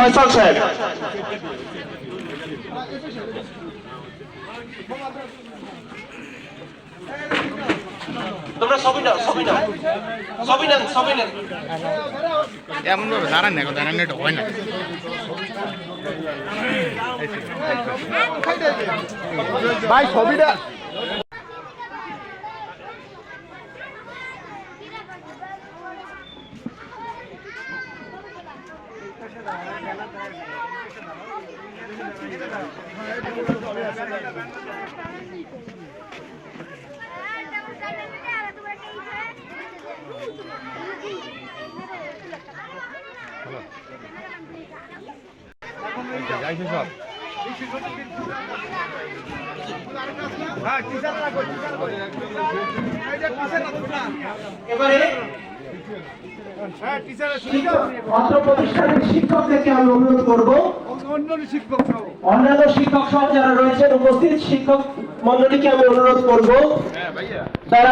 ফয়সাল সাহেব। তোমরা ছবি নাও, ছবি নাও, ছবি নেন, ছবি নেন। এমন ভাবে দাঁড়ান না, দাঁড়ান এটা হয় না। ভাই ছবিটা যাইছে সব এবারে অত্র প্রতিষ্ঠানের শিক্ষকদেরকে আমি অনুরোধ করব, অন্যান্য শিক্ষক সহ যারা রয়েছেন উপস্থিত শিক্ষক মন্ডলীকে আমি অনুরোধ করব তারা